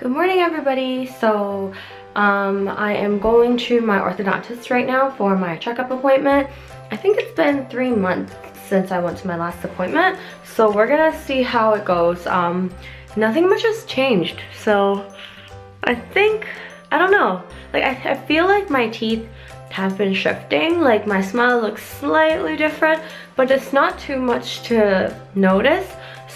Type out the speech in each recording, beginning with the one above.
Good morning, everybody. So I am going to my orthodontist right now for my checkup appointment. I think it's been 3 months since I went to my last appointment, so we're gonna see how it goes. Nothing much has changed, so I don't know, like I feel like my teeth have been shifting. Like my smile looks slightly different, but it's not too much to notice.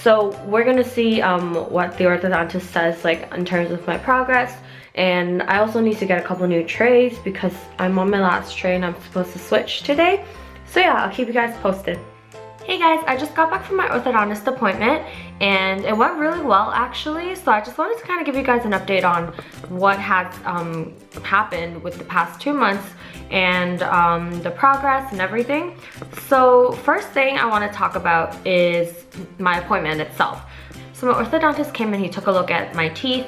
So we're gonna see what the orthodontist says, like in terms of my progress. And I also need to get a couple new trays because I'm on my last tray and I'm supposed to switch today. So yeah, I'll keep you guys posted. Hey guys, I just got back from my orthodontist appointment and it went really well actually. So I just wanted to kind of give you guys an update on what has happened with the past 2 months and the progress and everything. So first thing I want to talk about is my appointment itself. So my orthodontist came and he took a look at my teeth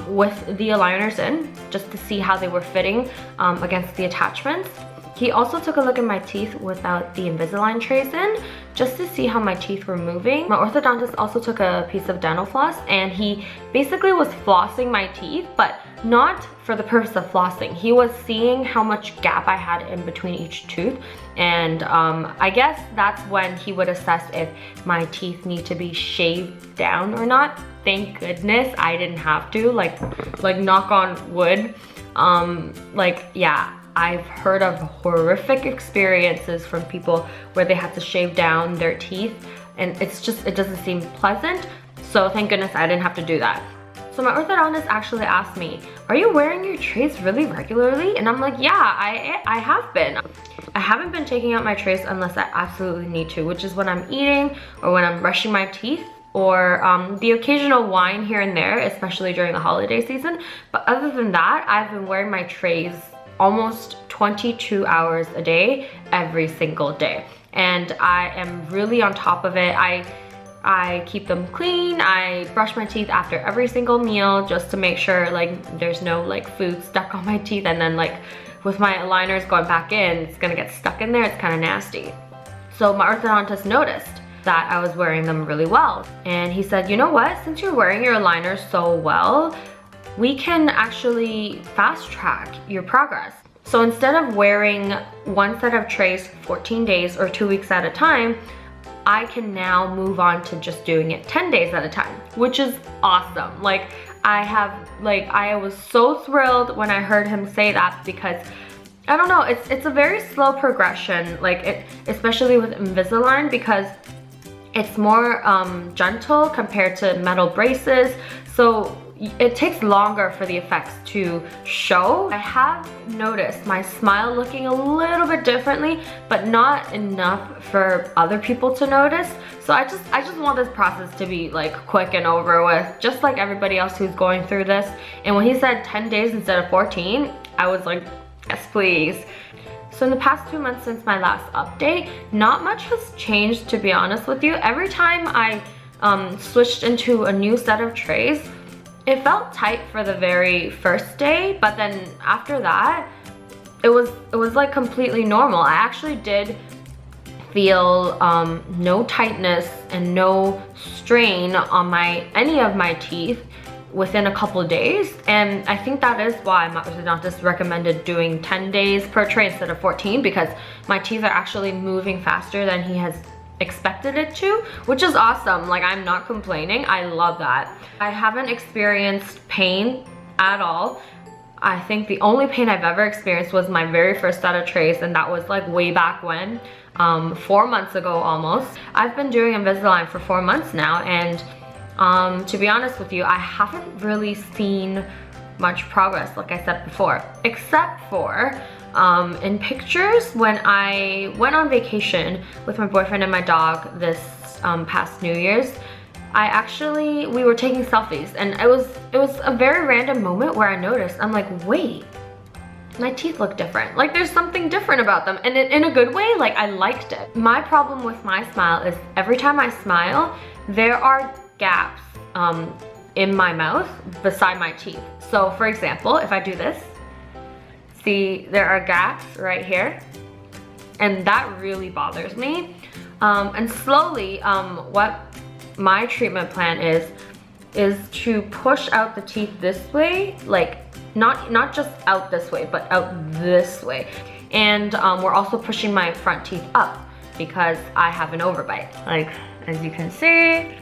with the aligners in, just to see how they were fitting against the attachments. He also took a look at my teeth without the Invisalign trays in, just to see how my teeth were moving. My orthodontist also took a piece of dental floss and he basically was flossing my teeth, but not for the purpose of flossing. He was seeing how much gap I had in between each tooth, and I guess that's when he would assess if my teeth need to be shaved down or not. Thank goodness I didn't have to, like knock on wood. Yeah, I've heard of horrific experiences from people where they have to shave down their teeth and it doesn't seem pleasant. So thank goodness I didn't have to do that. So my orthodontist actually asked me, are you wearing your trays really regularly? And I'm like, yeah, I have been. I haven't been taking out my trays unless I absolutely need to, which is when I'm eating or when I'm brushing my teeth, or the occasional wine here and there, especially during the holiday season. But other than that, I've been wearing my trays almost 22 hours a day, every single day. And I am really on top of it. I keep them clean. I brush my teeth after every single meal just to make sure like there's no like food stuck on my teeth, and then like with my aligners going back in, it's gonna get stuck in there. It's kind of nasty. So my orthodontist noticed that I was wearing them really well. And he said, you know what, since you're wearing your aligners so well, we can actually fast track your progress. So instead of wearing one set of trays 14 days or 2 weeks at a time, I can now move on to just doing it 10 days at a time, which is awesome. Like I was so thrilled when I heard him say that, because I don't know, it's a very slow progression, like especially with Invisalign, because it's more gentle compared to metal braces. So it takes longer for the effects to show. I have noticed my smile looking a little bit differently, but not enough for other people to notice. So I just want this process to be like quick and over with, just like everybody else who's going through this. And when he said 10 days instead of 14, I was like, yes please. So in the past 2 months since my last update, not much has changed, to be honest with you. Every time I switched into a new set of trays, it felt tight for the very first day, but then after that, it was like completely normal. I actually did feel no tightness and no strain on any of my teeth within a couple days. And I think that is why my orthodontist recommended doing 10 days per tray instead of 14, because my teeth are actually moving faster than he has expected it to, which is awesome. Like, I'm not complaining. I love that. I haven't experienced pain at all. I think the only pain I've ever experienced was my very first set of trays, and that was like way back when, 4 months ago almost. I've been doing Invisalign for 4 months now, and to be honest with you, I haven't really seen much progress, like I said before, except for in pictures when I went on vacation with my boyfriend and my dog this past New Year's. We were taking selfies, and it was a very random moment where I noticed, I'm like, wait, my teeth look different. Like, there's something different about them, and in a good way. Like, I liked it. My problem with my smile is every time I smile, there are gaps in my mouth beside my teeth. So for example, if I do this, see, there are gaps right here, and that really bothers me. And slowly, what my treatment plan is, is to push out the teeth this way, like not just out this way, but out this way. And we're also pushing my front teeth up because I have an overbite. Like, as you can see,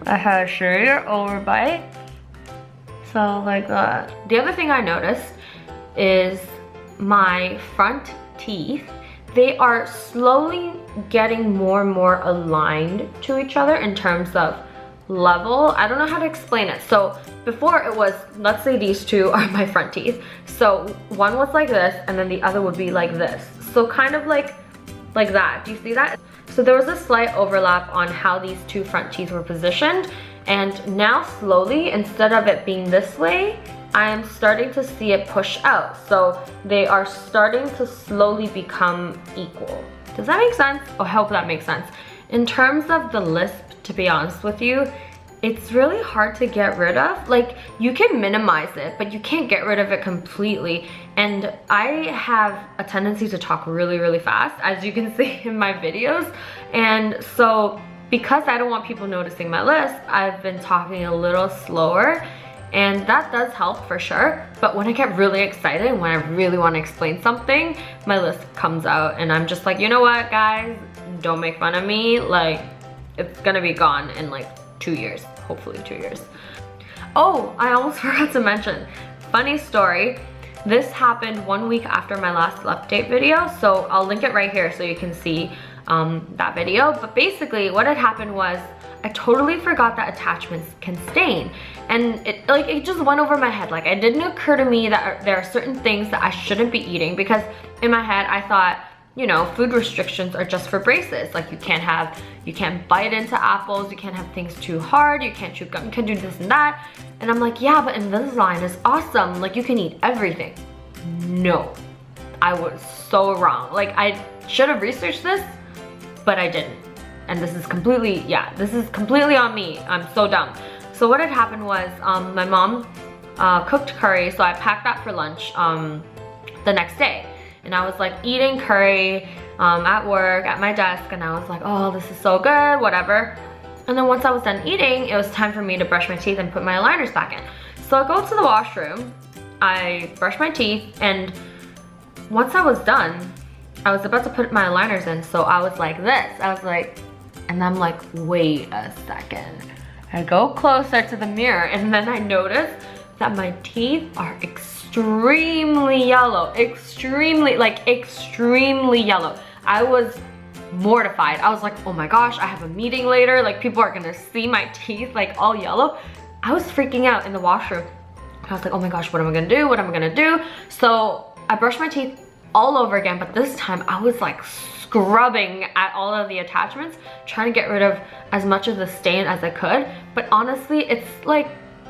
I have a severe overbite. So like that. The other thing I noticed is my front teeth, they are slowly getting more and more aligned to each other in terms of level. I don't know how to explain it. So before it was, let's say these two are my front teeth. So one was like this and then the other would be like this. So kind of like that. Do you see that? So there was a slight overlap on how these two front teeth were positioned. And now slowly, instead of it being this way, I am starting to see it push out. So they are starting to slowly become equal. Does that make sense? Oh, I hope that makes sense. In terms of the lisp, to be honest with you, it's really hard to get rid of. Like, you can minimize it, but you can't get rid of it completely. And I have a tendency to talk really, really fast, as you can see in my videos. And so because I don't want people noticing my lisp, I've been talking a little slower. And that does help for sure. But when I get really excited and when I really want to explain something, my lisp comes out and I'm just like, you know what, guys? Don't make fun of me. Like, it's gonna be gone in like 2 years, hopefully 2 years. Oh, I almost forgot to mention, funny story. This happened 1 week after my last update video, so I'll link it right here so you can see that video. But basically what had happened was I totally forgot that attachments can stain, and it just went over my head. Like, it didn't occur to me that there are certain things that I shouldn't be eating, because in my head I thought, you know, food restrictions are just for braces. Like, you can't bite into apples, you can't have things too hard, you can't chew gum, you can't do this and that. And I'm like, yeah, but Invisalign is awesome. Like, you can eat everything. No, I was so wrong. Like, I should have researched this, but I didn't. And this is completely, yeah, this is completely on me. I'm so dumb. So what had happened was, my mom cooked curry, so I packed that for lunch the next day. And I was like eating curry at work, at my desk, and I was like, oh, this is so good, whatever. And then once I was done eating, it was time for me to brush my teeth and put my aligners back in. So I go to the washroom, I brush my teeth, and once I was done, I was about to put my aligners in, so I was like this. I was like, and I'm like, wait a second. I go closer to the mirror, and then I notice that my teeth are extremely yellow. Extremely yellow. I was mortified. I was like, oh my gosh, I have a meeting later. Like, people are gonna see my teeth like all yellow. I was freaking out in the washroom. I was like, oh my gosh, what am I gonna do? What am I gonna do? So I brushed my teeth all over again, but this time I was like scrubbing at all of the attachments, trying to get rid of as much of the stain as I could. But honestly, it's like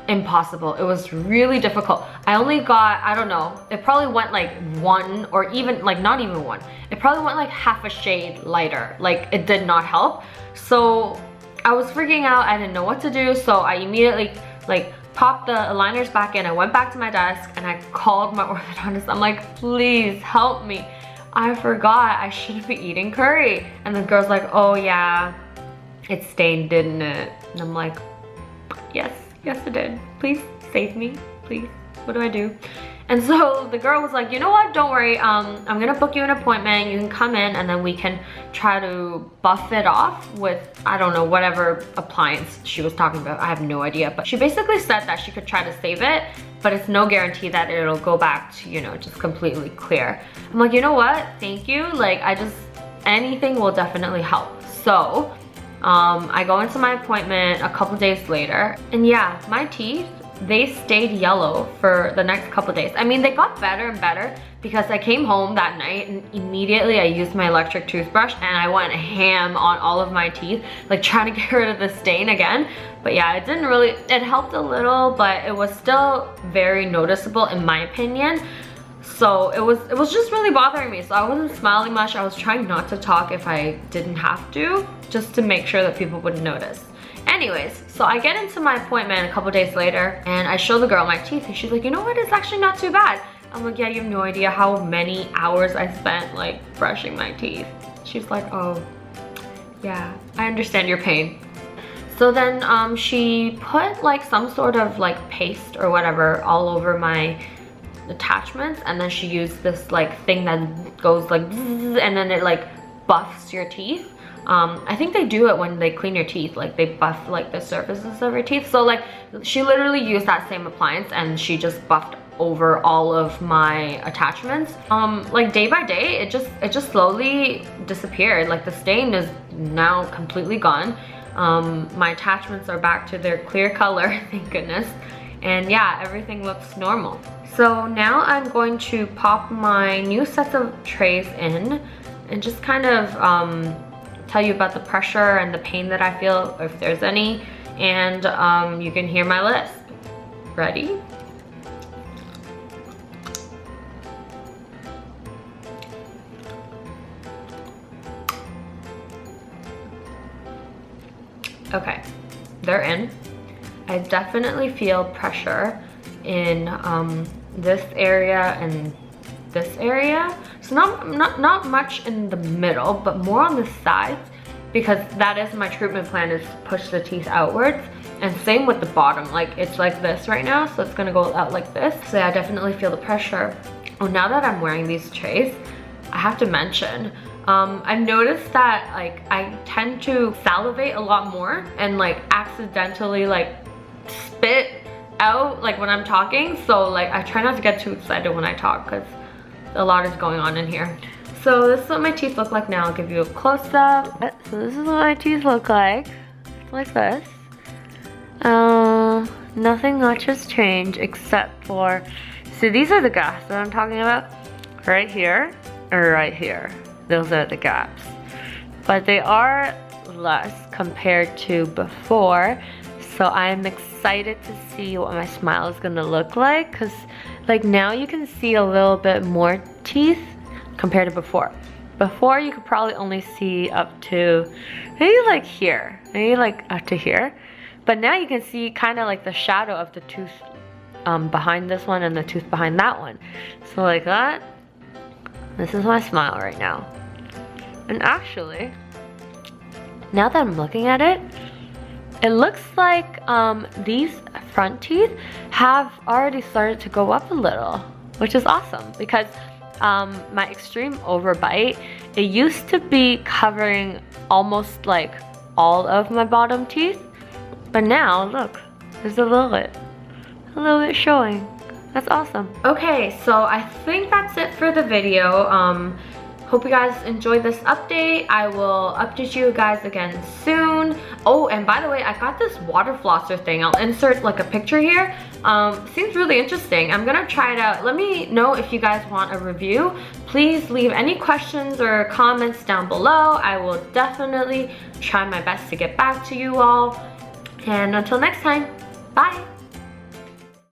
impossible. It was really difficult. I only got, I don't know, it probably went like one, or even like not even one. It probably went like half a shade lighter. Like, it did not help. So I was freaking out. I didn't know what to do. So I immediately like popped the aligners back in. I went back to my desk and I called my orthodontist. I'm like, please help me. I forgot I shouldn't be eating curry. And the girl's like, oh yeah, it stained, didn't it? And I'm like, yes it did. Please save me, please. What do I do? And so the girl was like, you know what, don't worry, I'm gonna book you an appointment. You can come in and then we can try to buff it off with, I don't know, whatever appliance she was talking about. I have no idea. But she basically said that she could try to save it, but it's no guarantee that it'll go back to, you know, just completely clear. I'm like, you know what, thank you. Like, anything will definitely help. So I go into my appointment a couple days later, and yeah, my teeth, they stayed yellow for the next couple days. I mean, they got better and better because I came home that night and immediately I used my electric toothbrush and I went ham on all of my teeth, like trying to get rid of the stain again. But yeah, it didn't really, it helped a little, but it was still very noticeable in my opinion. So it was just really bothering me. So I wasn't smiling much. I was trying not to talk if I didn't have to, just to make sure that people wouldn't notice. Anyways, so I get into my appointment a couple days later and I show the girl my teeth and she's like, you know what, it's actually not too bad. I'm like, yeah, you have no idea how many hours I spent like brushing my teeth. She's like, oh, yeah, I understand your pain. So then she put like some sort of like paste or whatever all over my attachments, and then she used this like thing that goes like zzz, and then it like buffs your teeth. I think they do it when they clean your teeth, like they buff like the surfaces of your teeth. So like she literally used that same appliance and she just buffed over all of my attachments. Like day by day it just slowly disappeared. Like the stain is now completely gone. My attachments are back to their clear color, thank goodness. And yeah, everything looks normal. So now I'm going to pop my new sets of trays in and just kind of tell you about the pressure and the pain that I feel, if there's any, and you can hear my list. Ready? Okay, they're in. I definitely feel pressure in this area and this area. So not much in the middle, but more on the sides, because that is my treatment plan, is to push the teeth outwards. And same with the bottom, like it's like this right now, so it's gonna go out like this. So yeah, I definitely feel the pressure. Oh, now that I'm wearing these trays, I have to mention, I've noticed that like I tend to salivate a lot more and like accidentally like spit out like when I'm talking. So like I try not to get too excited when I talk because a lot is going on in here. So this is what my teeth look like now. I'll give you a close-up. So this is what my teeth look like. It's like this. Nothing much has changed except for, so these are the gaps that I'm talking about. Right here or right here. Those are the gaps. But they are less compared to before. So I'm excited to see what my smile is gonna look like, because like now you can see a little bit more teeth compared to before. Before you could probably only see up to maybe like here, maybe like up to here. But now you can see kind of like the shadow of the tooth behind this one and the tooth behind that one. So like that, this is my smile right now. And actually, now that I'm looking at it, it looks like these front teeth have already started to go up a little, which is awesome, because my extreme overbite, it used to be covering almost like all of my bottom teeth, but now look, there's a little bit showing. That's awesome. Okay, so I think that's it for the video. Hope you guys enjoyed this update. I will update you guys again soon. Oh, and by the way, I got this water flosser thing. I'll insert like a picture here. Seems really interesting. I'm gonna try it out. Let me know if you guys want a review. Please leave any questions or comments down below. I will definitely try my best to get back to you all. And until next time, bye.